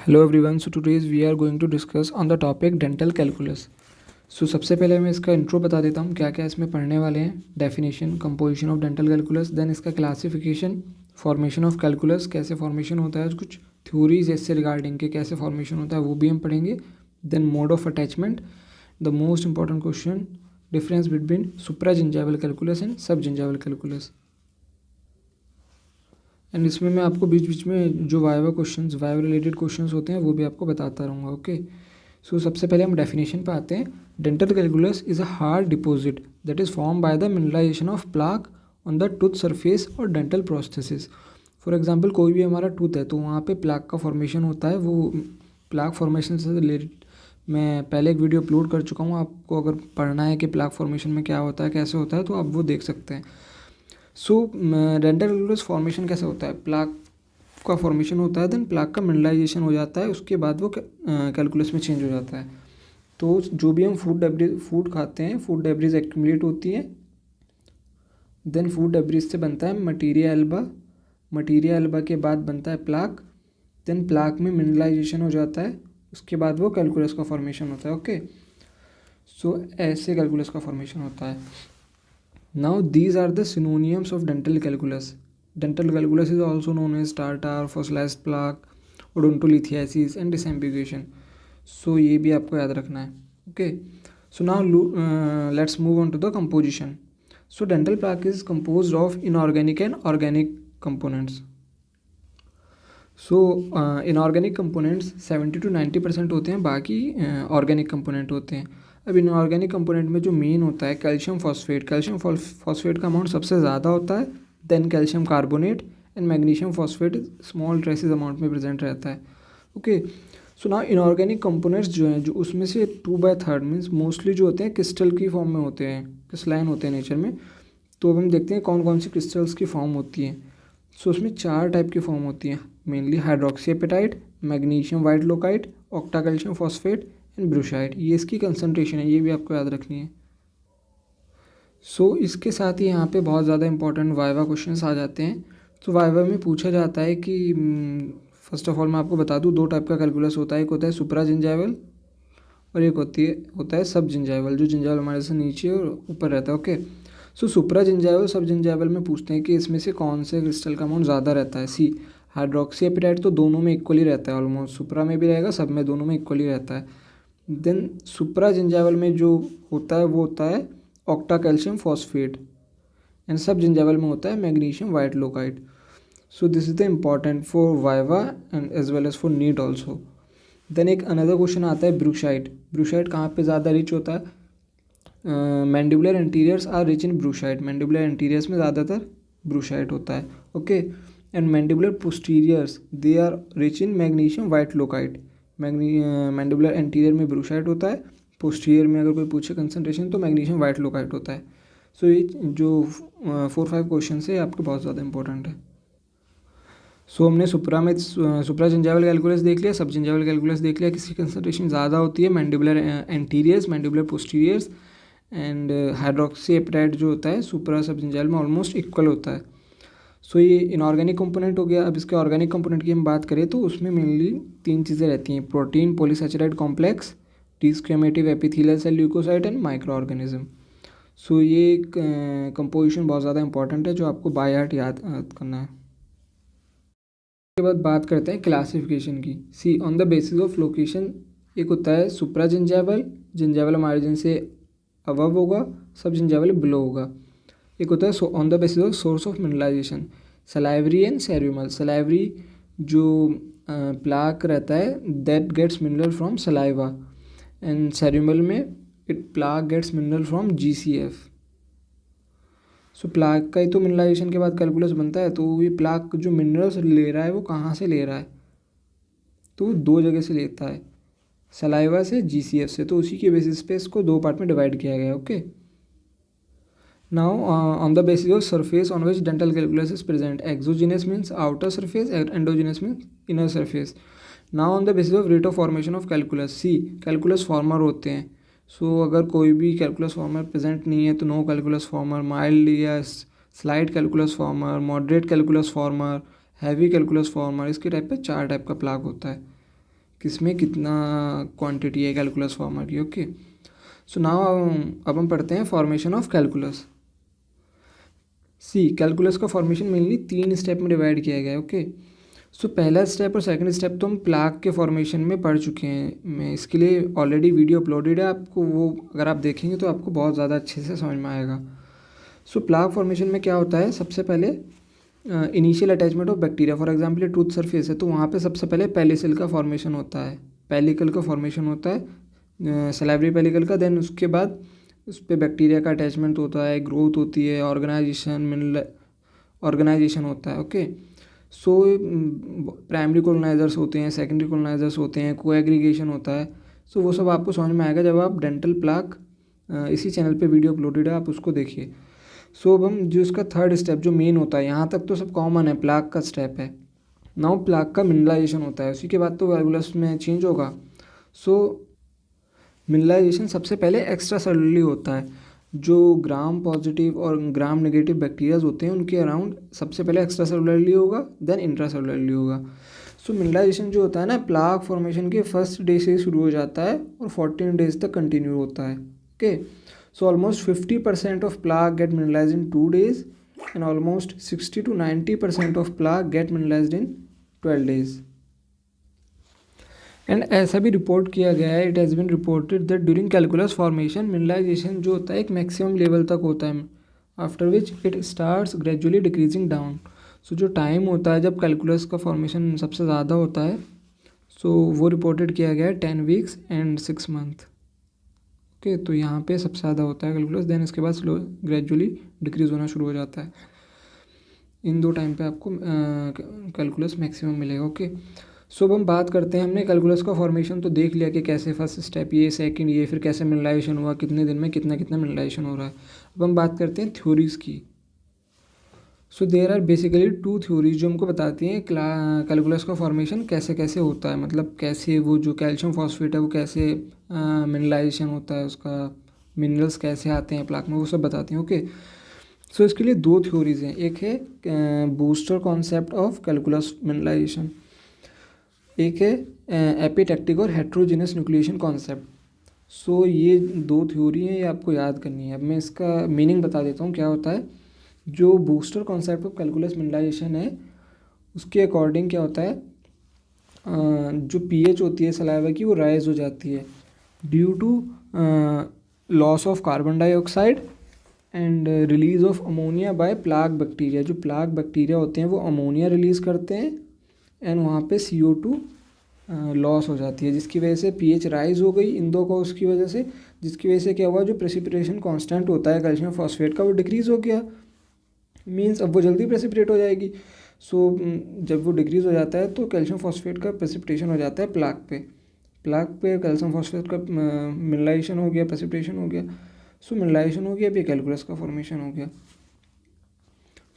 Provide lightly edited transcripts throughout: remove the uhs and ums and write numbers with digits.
Hello everyone, so today we are going to discuss on the topic dental calculus. So सबसे पहले मैं इसका intro बता देता हूँ क्या क्या इसमें पढ़ने वाले हैं. Definition, composition of dental calculus, then इसका क्लासिफिकेशन, फॉर्मेशन ऑफ कैलकुलस कैसे फॉर्मेशन होता है, कुछ थ्योरीज इससे रिगार्डिंग के कैसे फॉर्मेशन होता है वो भी हम पढ़ेंगे. Then mode of attachment, the most important question, difference between supragingival calculus and subgingival calculus. And इसमें मैं आपको बीच बीच में जो viva questions, viva related questions होते हैं वो भी आपको बताता रहूँगा. ओके, सो सबसे पहले हम डेफिनेशन पे आते हैं. Dental calculus is a hard deposit that is form by the mineralization of plaque on the tooth surface और डेंटल प्रोस्थेसिस. फॉर एग्जांपल कोई भी हमारा टूथ है तो वहाँ पे प्लाक का फॉर्मेशन होता है. वो प्लाक फॉर्मेशन से रिलेटेड मैं पहले एक वीडियो अपलोड कर चुका हूँ. आपको अगर पढ़ना है कि प्लाक फॉर्मेशन में क्या होता है, कैसे होता है, तो आप वो देख सकते हैं. सो डेंटल कैलकुलस फॉर्मेशन कैसे होता है? प्लाक का फॉर्मेशन होता है, देन प्लाक का मिनरलाइजेशन हो जाता है, उसके बाद वो कैलकुलस में चेंज हो जाता है. तो जो भी हम फूड खाते हैं, फूड डेब्रिज एक्यूमुलेट होती है. देन फूड डेब्रिज से बनता है मटीरिया एल्बा. मटीरिया एल्बा के बाद बनता है प्लाक. देन प्लाक में मिनरलाइजेशन हो जाता है, उसके बाद वो कैलकुलस का फॉर्मेशन होता है. ओके, सो ऐसे कैलकुलस का फॉर्मेशन होता है. Now these are the synonyms of dental calculus. Dental calculus is also known as tartar, fossilized plaque, odontolithiasis and disambiguation. So ये भी आपको याद रखना है. Okay. So now let's move on to the composition. So dental plaque is composed of inorganic and organic components. So inorganic components 70 to 90% होते हैं, बाकी organic component होते हैं. अब इनऑर्गेनिक कंपोनेंट में जो मेन होता है कैल्शियम फॉस्फेट. कैल्शियम फॉस्फेट का अमाउंट सबसे ज़्यादा होता है. Then calcium carbonate and magnesium phosphate small traces amount में प्रेजेंट रहता है. ओके, सो ना इनऑर्गेनिक कंपोनेंट्स जो हैं, जो उसमें से 2/3 मीन्स मोस्टली जो होते हैं क्रिस्टल की फॉर्म में होते हैं, क्रिस्टलाइन होते हैं नेचर में. तो अब हम देखते हैं कौन कौन सी क्रिस्टल्स की फॉर्म होती हैं. सो उसमें 4 टाइप की फॉर्म होती हैं mainly: hydroxyapatite, magnesium whitlockite, octacalcium phosphate and brushite. ये इसकी कंसनट्रेशन है, ये भी आपको याद रखनी है. सो इसके साथ ही यहाँ पे बहुत ज़्यादा इंपॉर्टेंट वाइवा क्वेश्चंस आ जाते हैं. तो वाइवा में पूछा जाता है कि फर्स्ट ऑफ ऑल मैं आपको बता दूँ 2 टाइप का कैलकुलस होता है. एक होता है सुप्राजिंजाइवल और एक होता है सब जिंजाइवल, जो जिंजाइवल हमारे से नीचे और ऊपर रहता है. ओके, सो सुप्राजिंजाइवल सब जिंजाइवल में पूछते हैं कि इसमें से कौन से क्रिस्टल का अमाउंट ज़्यादा रहता है. सी हाइड्रोक्सी एपेटाइट तो दोनों में इक्वली रहता है, ऑलमोस्ट सुप्रा में भी रहेगा, सब में, दोनों में इक्वली रहता है. देन सुप्राजिंजाइवल में जो होता है वो होता है octacalcium phosphate and subgingival में होता है magnesium whitlockite. So this is the important for viva and as well as for NEET also. Then एक अनदर क्वेश्चन आता है ब्रूशाइट. ब्रूशाइट कहाँ पे ज़्यादा रिच होता है? Mandibular anteriors are rich in brushite. Mandibular anteriors में ज़्यादातर ब्रूशाइट होता है. Okay, and mandibular posteriors they are rich in magnesium whitlockite. Mandibular anterior में ब्रूशाइट होता है, पोस्टीरियर में अगर कोई पूछे कंसंट्रेशन तो मैग्नीशियम वाइट लोकाइट होता है. सो ये जो 4-5 क्वेश्चन है आपके बहुत ज़्यादा इंपॉर्टेंट है. सो हमने सुप्राजिंजाइवल कैलकुलस देख लिया, सब जिंजाइवल कैलकुलस देख लिया. किसकी कंसंट्रेशन ज़्यादा होती है? Mandibular anteriors, mandibular posteriors and hydroxyapatite जो होता है सुप्रा सब जिंजाइवल में ऑलमोस्ट इक्वल होता है. सो ये इनऑर्गेनिक कंपोनेंट हो गया. अब इसके ऑर्गेनिक कंपोनेंट की हम बात करें तो उसमें मेनली 3 चीज़ें रहती हैं: protein polysaccharide complex, discriminative epithelial cell leukocyte and microorganism. So ये कंपोजिशन बहुत ज़्यादा इंपॉर्टेंट है जो आपको बाय हार्ट याद करना है. उसके बाद बात करते हैं क्लासिफिकेशन की. See on the basis of location, एक होता है सुप्राजिंजाइवल, जिंजाइवल मार्जिन से अबव होगा, सब जिंजाइवल बिलो होगा. एक होता है on the basis of source of mineralisation, salivary and serumal. Salivary जो प्लाक रहता है that gets mineral from saliva, and serumal में it plaque gets mineral from GCF. So plaque का ही तो मिनरलाइजेशन के बाद कैलकुलस बनता है. तो ये प्लाक जो मिनरल्स ले रहा है वो कहाँ से ले रहा है? तो वो 2 जगह से लेता है, सलाइवा से, GCF से. तो उसी के बेसिस पे इसको 2 पार्ट में डिवाइड किया गया है. Okay, now on the basis of surface on which dental calculus is present, exogenous means outer surface, endogenous means inner surface. Now on the basis of rate of formation of calculus, see calculus former होते हैं. सो अगर कोई भी calculus farmer present नहीं है तो no calculus farmer, mild या slight calculus farmer, moderate calculus farmer, heavy calculus farmer. इसके टाइप पे 4 टाइप का प्लाक होता है. किसमें कितना क्वांटिटी है कैलकुलस फॉर्मर की। ओके, सो नाउ अब हम पढ़ते हैं formation of calculus. See calculus का फॉर्मेशन मेनली 3 स्टेप में डिवाइड किया गया है। ओके, सो पहला स्टेप और सेकंड स्टेप तो हम प्लाग के फॉर्मेशन में पढ़ चुके हैं। मैं इसके लिए ऑलरेडी वीडियो अपलोडेड है, आपको वो अगर आप देखेंगे तो आपको बहुत ज़्यादा अच्छे से समझ में आएगा। सो प्लाग फॉर्मेशन में क्या होता है, सबसे पहले initial attachment of bacteria, for example tooth surface है तो वहाँ पे सबसे पहले पेलिकल का फॉर्मेशन होता है, पेलिकल का फॉर्मेशन होता है सलाइवरी पेलिकल का। देन उसके बाद उस पर बैक्टीरिया का अटैचमेंट होता है, ग्रोथ होती है, ऑर्गेनाइजेशन होता है। ओके, सो प्राइमरी कोलोनाइजर्स होते हैं, सेकेंडरी कोलोनाइजर्स होते हैं, कोएग्रीगेशन होता है। सो वो सब आपको समझ में आएगा जब आप डेंटल प्लाक, इसी चैनल पे वीडियो अपलोडेड है, आप उसको देखिए। सो अब हम जो इसका थर्ड स्टेप जो मेन होता है, यहाँ तक तो सब कॉमन है, प्लाक का स्टेप है। नाउ प्लाक का मिनरलाइजेशन होता है, उसी के बाद तो कैलकुलस में चेंज होगा। सो मिनरलाइजेशन सबसे पहले एक्स्ट्रा सेलुलरली होता है, जो ग्राम पॉजिटिव और ग्राम नेगेटिव बैक्टीरियाज होते हैं उनके अराउंड सबसे पहले एक्स्ट्रा सेलुलरली होगा, देन इंट्रा सेलुलरली होगा। सो मिनरलाइजेशन जो होता है ना, प्लाक फॉर्मेशन के फर्स्ट डे से शुरू हो जाता है और 14 डेज तक कंटिन्यू होता है। Okay, so almost 50% of plaque get mineralised in 2 days and almost 60 to 90% of plaque get mineralised in 12 days। And ऐसा भी रिपोर्ट किया गया है, it has been reported that during calculus formation mineralisation जो होता है एक मैक्सिमम लेवल तक होता है, after which it starts gradually decreasing down. So जो टाइम होता है जब कैलकुलस का फॉर्मेशन सबसे ज़्यादा होता है, सो वो रिपोर्टेड किया गया है 10 weeks एंड 6 months। ओके, तो यहाँ पे सबसे ज़्यादा होता है कैलकुलस, देन इसके बाद स्लो ग्रेजुअली डिक्रीज होना शुरू हो जाता है। इन 2 टाइम पे आपको कैलकुलस मैक्सिमम मिलेगा। ओके, सो अब हम बात करते हैं, हमने कैलकुलस का फॉर्मेशन तो देख लिया कि कैसे फर्स्ट स्टेप ये, सेकंड ये, फिर कैसे मिनरलाइजेशन हुआ, कितने दिन में कितना कितना मिनरलाइजेशन हो रहा है। अब हम बात करते हैं थ्योरीज़ की। So there are basically 2 theories जो हमको बताती हैं कैलकुलस का फॉर्मेशन कैसे कैसे होता है, मतलब कैसे वो जो कैल्शियम फॉस्फेट है वो कैसे मिनरलाइजेशन होता है, उसका मिनरल्स कैसे आते हैं प्लाक में, वो सब बताती हैं। ओके, सो इसके लिए 2 थ्योरीज हैं, एक है booster concept of calculus mineralization, एक है एपिटेक्टिक और हेट्रोजेनस न्यूक्लिएशन कॉन्सेप्ट। सो ये 2 थ्योरी हैं, ये आपको याद करनी है। अब मैं इसका मीनिंग बता देता हूँ क्या होता है। जो booster concept of calculus mineralization है उसके अकॉर्डिंग क्या होता है, जो पीएच होती है सलाइवा की वो राइज हो जाती है due to loss of carbon dioxide and release of ammonia by plaque bacteria. जो प्लाक बैक्टीरिया होते हैं वो अमोनिया रिलीज़ करते हैं एंड वहाँ पे CO2 लॉस हो जाती है, जिसकी वजह से पीएच राइज हो गई इन 2 को, उसकी वजह से, जिसकी वजह से क्या हुआ, जो प्रेसिपिटेशन कांस्टेंट होता है कैल्शियम फॉस्फेट का वो डिक्रीज़ हो गया, मींस अब वो जल्दी प्रेसिपिटेट हो जाएगी। सो जब वो डिक्रीज़ हो जाता है तो कैल्शियम फॉस्फेट का प्रेसिपिटेशन हो जाता है प्लाक पे कैल्शियम फॉस्फेट का मिनरलाइजेशन हो गया, प्रेसिपिटेशन हो गया। सो मिनरलाइजेशन हो गया, अब ये कैलकुलस का फॉर्मेशन हो गया।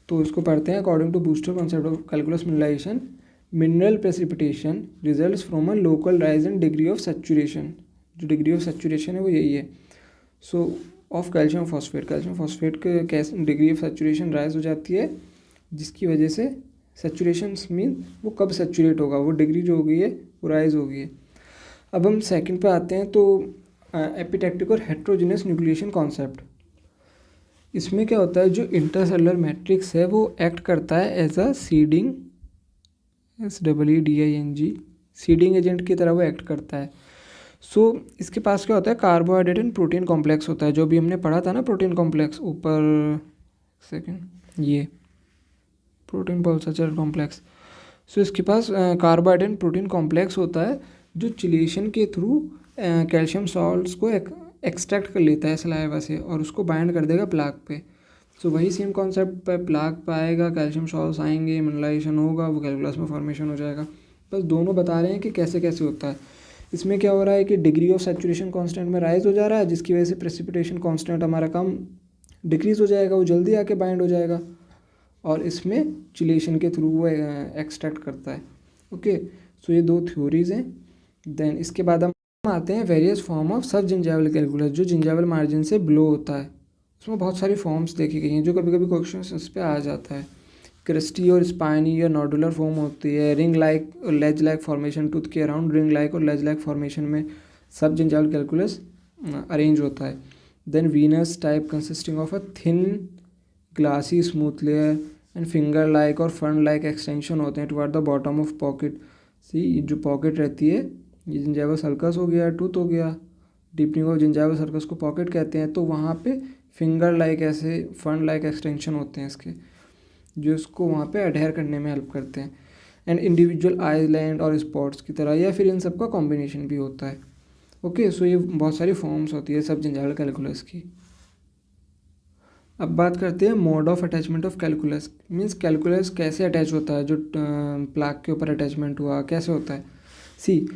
तो इसको पढ़ते हैं। According to booster concept of calculus mineralization, mineral precipitation results from a local rise in degree of saturation. जो डिग्री ऑफ सैचुरेशन है वो यही है। सो ऑफ कैल्शियम फॉस्फेट के कैसे डिग्री ऑफ सैचुरेशन राइज हो जाती है, जिसकी वजह से सैचुरेशन मीन वो कब सैचुरेट होगा, वो डिग्री जो हो गई है वो राइज हो गई है। अब हम सेकंड पे आते हैं, तो एपिटेक्टिक और हेट्रोजेनस न्यूक्लिएशन कॉन्सेप्ट। इसमें क्या होता है, जो इंटरसेलुलर मैट्रिक्स है वो एक्ट करता है as a seeding, SEEDing seeding agent की तरह वो एक्ट करता है। सो इसके पास क्या होता है, कार्बोहाइड्रेट एंड प्रोटीन कॉम्प्लेक्स होता है, जो भी हमने पढ़ा था ना प्रोटीन कॉम्प्लेक्स ऊपर, सेकंड ये प्रोटीन पल्सर कॉम्प्लेक्स। सो इसके पास कार्बोहाइड्रेट एंड प्रोटीन कॉम्प्लेक्स होता है जो चिलेशन के थ्रू कैल्शियम सॉल्ट्स को एक्सट्रैक्ट कर लेता है सलाइवा से और उसको बाइंड कर देगा प्लाक पे। सो वही सेम कॉन्सेप्ट पे प्लाक पे आएगा, कैल्शियम सॉल्ट्स आएंगे, मिनरलाइजेशन होगा, वो कैलकुलस में फॉर्मेशन हो जाएगा। बस दोनों बता रहे हैं कि कैसे कैसे होता है। इसमें क्या हो रहा है कि डिग्री ऑफ सैचुरेशन कांस्टेंट में राइज हो जा रहा है, जिसकी वजह से प्रेसिपिटेशन कांस्टेंट हमारा कम डिक्रीज हो जाएगा, वो जल्दी आके बाइंड हो जाएगा और इसमें चिलेशन के थ्रू वो एक्सट्रैक्ट करता है। ओके, सो ये 2 थ्योरीज हैं। देन इसके बाद हम आते हैं वेरियस फॉर्म ऑफ सब जिंजाइवल कैलकुलस, जो जिंजाइवल मार्जिन से बिलो होता है। उसमें बहुत सारी फॉर्म्स देखी गई हैं जो कभी कभी क्वेश्चन उस पर आ जाता है क्रिस्टी और स्पाइनी या नोडुलर फॉर्म होती है। रिंग लाइक और लेज लाइक फॉर्मेशन, टूथ के अराउंड रिंग लाइक और लेज लाइक फॉर्मेशन में सब जिंजाइवल कैलकुलस अरेंज होता है। Then veneer type consisting of a thin glassy smooth layer and finger like और फंड लाइक एक्सटेंशन होते हैं toward the bottom of pocket. See जो पॉकेट रहती है ये जिंजाइवल सर्कस हो गया, टूथ हो गया, डीपनिंग ऑफ जिंजाइवल सर्कस को पॉकेट कहते हैं। तो वहाँ पे फिंगर लाइक ऐसे फंड लाइक एक्सटेंशन होते हैं इसके, जो इसको वहाँ पे अडहेयर करने में हेल्प करते हैं। एंड इंडिविजुअल आइलैंड और स्पॉट्स की तरह, या फिर इन सब का कॉम्बिनेशन भी होता है। ओके, सो ये बहुत सारी फॉर्म्स होती है सब जिंजाइवल कैलकुलस की। अब बात करते हैं mode of attachment of calculus. Means calculus कैसे अटैच होता है, जो प्लाक के ऊपर अटैचमेंट हुआ कैसे होता है। See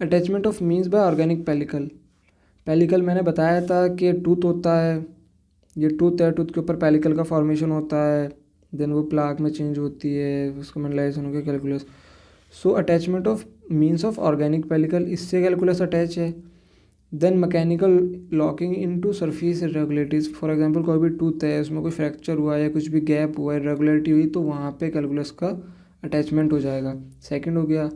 attachment of means by organic pellicle. Pellicle मैंने बताया था कि टूथ होता है, ये टूथ है, टूथ के ऊपर पेलिकल का फॉर्मेशन होता है, देन वो प्लाक में चेंज होती है, उसको मिनरलाइजेशन हो गया calculus. So attachment of means of organic pellicle, इससे कैलकुलस अटैच है। Then mechanical locking into surface irregularities. For example कोई भी टूथ है उसमें कोई फ्रैक्चर हुआ या कुछ भी गैप हुआ, इरेगुलरिटी हुई, तो वहाँ पे कैलकुलस का अटैचमेंट हो जाएगा। सेकंड हो गया।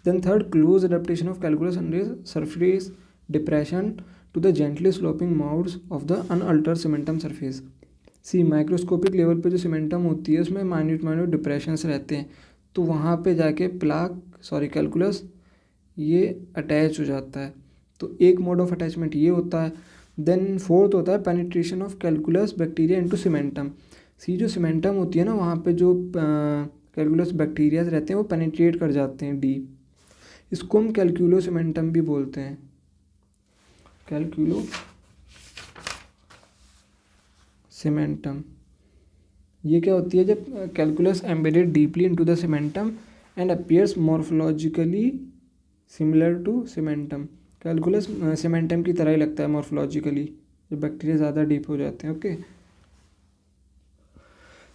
Then third, close adaptation of calculus under surface depression to the gently sloping mounds of the unaltered cementum surface. See microscopic level पे जो सीमेंटम होती है उसमें माइन्यूट माइन्यूट डिप्रेशंस रहते हैं, तो वहाँ पे जाके कैलकुलस ये अटैच हो जाता है। तो एक मोड ऑफ अटैचमेंट ये होता है। देन फोर्थ होता है penetration of calculus bacteria into cementum. See जो सीमेंटम होती है ना, वहाँ पे जो कैलकुलस बैक्टीरियाज रहते हैं वो पेनिट्रेट कर जाते हैं डीप, इसको हम कैलकुलो सीमेंटम भी बोलते हैं। कैलकुलो सीमेंटम ये क्या होती है, जब calculus embedded deeply into the cementum and appears morphologically similar to cementum. Calculus cementum की तरह ही लगता है मॉर्फोलॉजिकली, जब बैक्टीरिया ज़्यादा डीप हो जाते हैं। ओके,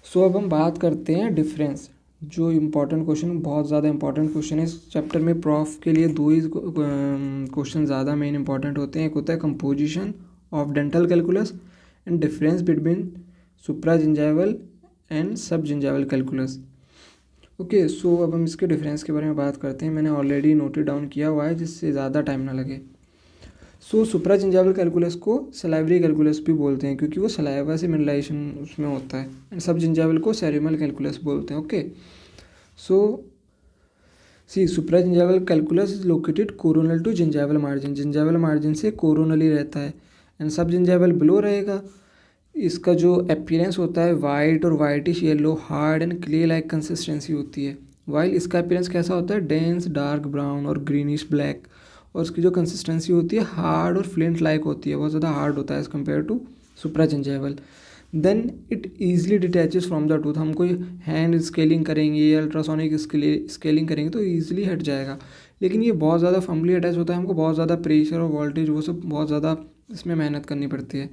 सो अब हम बात करते हैं डिफरेंस, जो इम्पोर्टेंट क्वेश्चन, बहुत ज़्यादा इंपॉर्टेंट क्वेश्चन है इस चैप्टर में। प्रॉफ के लिए दो ही क्वेश्चन ज़्यादा मेन इंपॉर्टेंट होते हैं। एक होता है composition of dental calculus and difference between supragingival and subgingival calculus. Okay, so अब हम इसके डिफरेंस के बारे में बात करते हैं। मैंने ऑलरेडी नोटेड डाउन किया हुआ है जिससे ज़्यादा टाइम ना लगे। सो सुप्राजिंजाइवल कैलकुलस को सलाइवरी कैलकुलस भी बोलते हैं क्योंकि वो सलाइवा से मिनरलाइजेशन उसमें होता है, एंड सब जिंजाइवल को सेरेमल कैलकुलस बोलते हैं। Okay, so see supragingival calculus is located coronal to gingival margin, gingival margin से कोरोनली रहता है, एंड सब जिंजाइवल बिलो रहेगा। इसका जो अपीयरेंस होता है वाइट और whitish yellow hard and clay like consistency होती है, वाइल इसका अपीयरेंस कैसा होता है, डेंस डार्क ब्राउन और ग्रीनिश ब्लैक, और उसकी जो कंसिस्टेंसी होती है हार्ड और फ्लिंट लाइक होती है, बहुत ज़्यादा हार्ड होता है as compare to supragingival. Then it easily detaches from the tooth. हम कोई हैंड स्केलिंग करेंगे या अल्ट्रासोनिक स्केलिंग करेंगे तो ईजिली हट जाएगा, लेकिन ये बहुत ज़्यादा फर्मली अटैच होता है, हमको बहुत ज़्यादा प्रेशर और वोल्टेज वो सब बहुत ज़्यादा इसमें मेहनत करनी पड़ती है।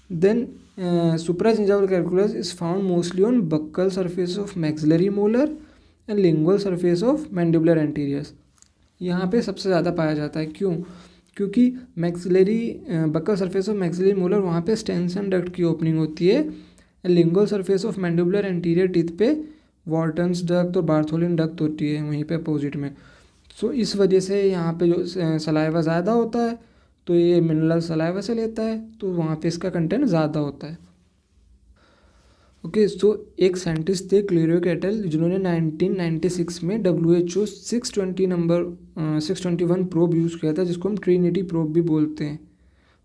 Then supragingival calculus is found mostly on buccal surface of maxillary molar and lingual surface of mandibular anteriors। यहाँ पे सबसे ज़्यादा पाया जाता है। क्यों? क्योंकि maxillary buccal surface of maxillary molar वहाँ पे स्टेंसन डक्ट की ओपनिंग होती है, and lingual surface of mandibular anterior teeth पे वॉर्टन्स डक्ट और बार्थोलिन डक्ट होती है वहीं पे अपोजिट में। सो इस वजह से यहाँ पे जो सलाइवा ज़्यादा होता है तो ये मिनरल सलाइवा से लेता है, तो वहाँ पे इसका कंटेंट ज़्यादा होता है। ओके, सो एक साइंटिस्ट थे क्लेरियो कैटल, जिन्होंने 1996 में WHO 621 प्रोब यूज़ किया था, जिसको हम ट्रिनिटी प्रोब भी बोलते हैं।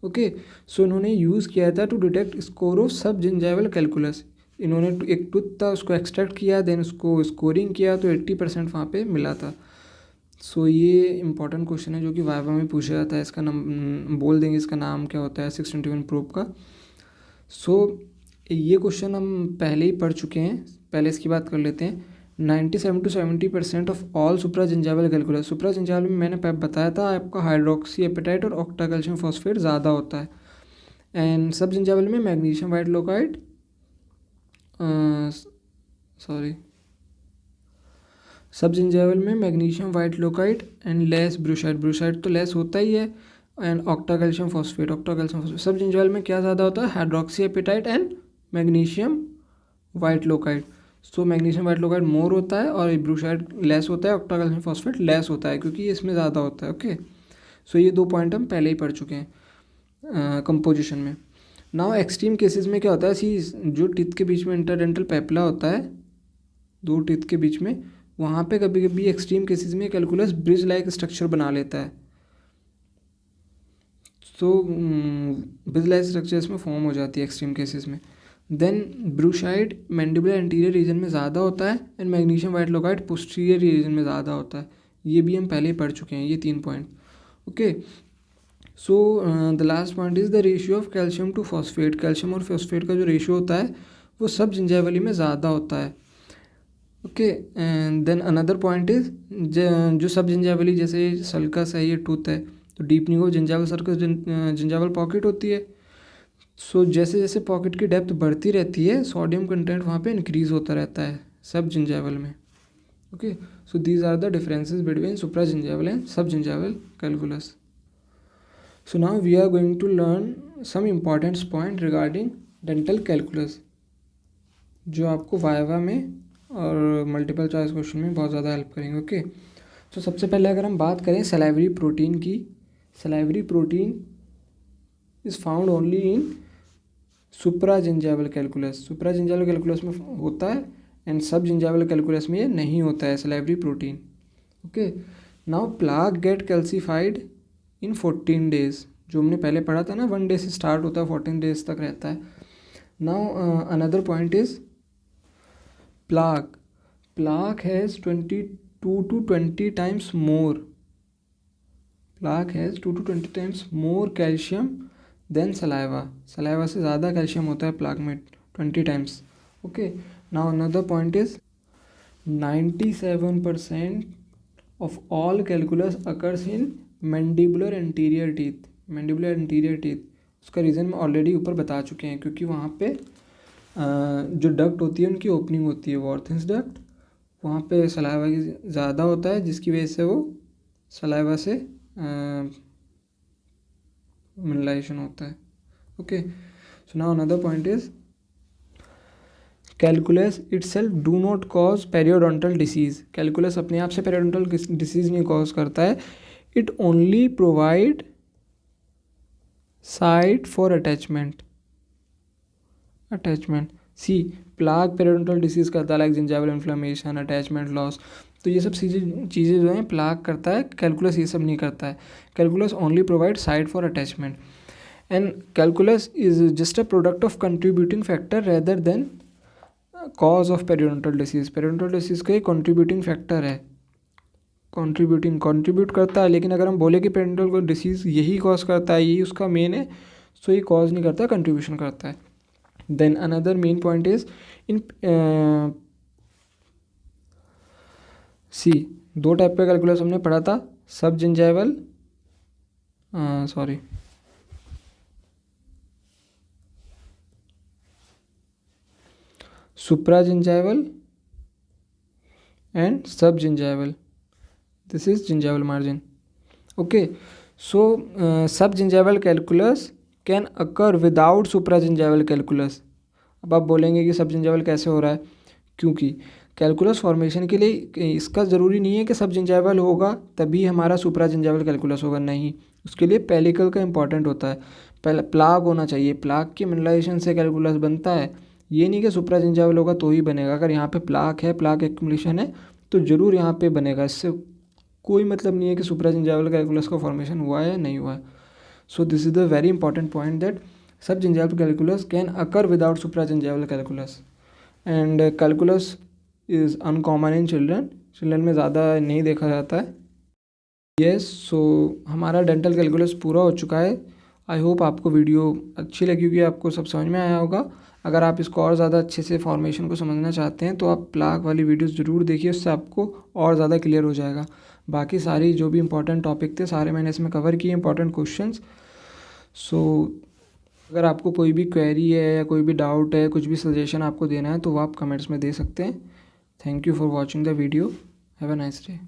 ओके, सो इन्होंने यूज़ किया था टू डिटेक्ट स्कोर ऑफ सब जिंजाइवल कैलकुलस। इन्होंने एक टूथ था उसको एक्सट्रैक्ट किया, देन उसको स्कोरिंग किया तो 80% वहाँ पे मिला था। सो ये इंपॉर्टेंट क्वेश्चन है जो कि वाइवा में पूछा जाता है। इसका नाम बोल देंगे, इसका नाम क्या होता है 621 प्रोब का। सो ये क्वेश्चन हम पहले ही पढ़ चुके हैं, पहले इसकी बात कर लेते हैं। 97 to 70% ऑफ ऑल सुप्राजिंजाइवल कैलकुलस, सुप्राजिंजाइवल में मैंने बताया था आपका हाइड्रोक्सी एपेटाइट और ऑक्टा कैल्शियम फॉस्फेट ज़्यादा होता है, एंड सब जिंजाइवल में मैग्नीशियम वाइट लोकाइड सब जिंजाइवल में magnesium whitlockite and less brushite, brushite तो लेस होता ही है, and octacalcium phosphate, subgingival में क्या ज़्यादा होता है, hydroxyapatite and magnesium whitlockite. So magnesium white more होता है और ब्रूसाइड लेस होता है, ऑक्टाकैल्शियम फॉस्फेट लेस होता है क्योंकि इसमें ज़्यादा होता है। ओके, सो ये 2 पॉइंट हम पहले ही पढ़ चुके हैं कंपोजिशन में। नाउ एक्सट्रीम केसेस में क्या होता है, सी जो टीथ के बीच में इंटरडेंटल पेपला होता है, 2 टीथ के बीच में, वहाँ पे कभी कभी एक्सट्रीम केसेस में कैलकुलस ब्रिज लाइक स्ट्रक्चर बना लेता है। सो ब्रिज लाइक स्ट्रक्चर इसमें फॉर्म हो जाती है एक्सट्रीम केसेस में। Then brushite mandibular anterior region में ज़्यादा होता है and magnesium whitlockite posterior region में ज़्यादा होता है। ये भी हम पहले ही पढ़ चुके हैं, ये 3 point. Okay, so the last point is the ratio of calcium to phosphate. Calcium और फॉस्फेट का जो रेशियो होता है वो सब जिंजाइवली में ज़्यादा होता है। Okay, and then another point is जो सब जिंजाइवली, जैसे सल्कस है, ये टूथ है, तो deepening of gingival circus gingival pocket होती है। सो जैसे जैसे पॉकेट की डेप्थ बढ़ती रहती है, सोडियम कंटेंट वहाँ पे इंक्रीज होता रहता है सब जिंजाइवल में। Okay, so these are the differences between supragingival and subgingival calculus. So now we are going to learn some important point regarding dental calculus जो आपको viva में और मल्टीपल चॉइस क्वेश्चन में बहुत ज़्यादा help करेंगे। Okay, तो सबसे पहले अगर हम बात करें सलाइवरी प्रोटीन की, salivary protein is found only in supra gingival calculus. Supra gingival calculus में होता है एंड सब जिंजाइवल कैलकुलस में ये नहीं होता है salivary protein. Okay, now plaque get calcified in 14 days, जो हमने पहले पढ़ा था ना, 1 डे से स्टार्ट होता है 14 डेज तक रहता है। Now another point is plaque has 22 to 20 times more, plaque has 2 to 20 times more calcium then saliva. Saliva से ज़्यादा कैल्शियम होता है प्लाक में 20 times। Okay, now another point is 97% of all calculus occurs in mandibular anterior teeth. Mandibular anterior teeth, उसका reason मैं already ऊपर बता चुके हैं, क्योंकि वहाँ पे जो डक्ट होती है उनकी ओपनिंग होती है, वॉर्थिंस डक्ट, वहाँ पे सलाइवा की ज़्यादा होता है, जिसकी वजह से वो सलाइवा से मिनरलाइजेशन होता है। Okay, so now another point is calculus itself do not cause periodontal disease. Calculus अपने आप से पेरियोडोंटल डिसीज़ नहीं कॉज करता है, it only provide site for attachment। see plaque periodontal disease करता है, like gingival inflammation, attachment loss, तो ये सब चीज़ें जो हैं प्लाक करता है, कैलकुलस ये सब नहीं करता है। Calculus only provide site for attachment and calculus is just a product of contributing factor rather than cause of periodontal disease. Periodontal disease का एक कंट्रीब्यूटिंग फैक्टर है, कंट्रीब्यूट करता है, लेकिन अगर हम बोले कि पेरियोडोंटल को डिसीज़ यही कॉज करता है, यही उसका मेन है, सो ये कॉज नहीं करता, कंट्रीब्यूशन करता है। Then another main point is in C 2 type का कैलकुलस हमने पढ़ा था, subgingival supragingival and subgingival. This is gingival margin. Okay, so subgingival calculus can occur without supragingival calculus। अब आप बोलेंगे कि सबजिंजाइवल कैसे हो रहा है, क्योंकि कैलकुलस फॉर्मेशन के लिए इसका ज़रूरी नहीं है कि सबजिंजाइवल होगा तभी हमारा सुप्राजिंजाइवल कैलकुलस होगा, नहीं, उसके लिए पेलिकल का इंपॉर्टेंट होता है, पहले प्लाक होना चाहिए, प्लाक की मिनरलाइजेशन से कैलकुलस बनता है, ये नहीं कि सुप्राजिंजाइवल होगा तो ही बनेगा। अगर यहाँ पे प्लाक है, प्लाक एक्यूमुलेशन है, तो ज़रूर यहाँ पे बनेगा, इससे कोई मतलब नहीं है कि सुप्राजिंजाइवल कैलकुलस का फॉर्मेशन हुआ है या नहीं हुआ है। So this is the very important point that subgingival calculus can occur without supragingival calculus and calculus is uncommon in children में ज़्यादा नहीं देखा जाता है। यस, सो हमारा डेंटल कैलकुलस पूरा हो चुका है। आई होप आपको वीडियो अच्छी लगी होगी, आपको सब समझ में आया होगा। अगर आप इसको और ज़्यादा अच्छे से फॉर्मेशन को समझना चाहते हैं तो आप प्लाक वाली वीडियोस ज़रूर देखिए, उससे आपको और ज़्यादा क्लियर हो जाएगा। बाकी सारी जो भी इंपॉर्टेंट टॉपिक थे सारे मैंने इसमें कवर किए, इंपॉर्टेंट क्वेश्चंस। सो अगर आपको कोई भी क्वेरी है या कोई भी डाउट है, कुछ भी सजेशन आपको देना है तो वो आप कमेंट्स में दे सकते हैं। Thank you for watching the video, have a nice day.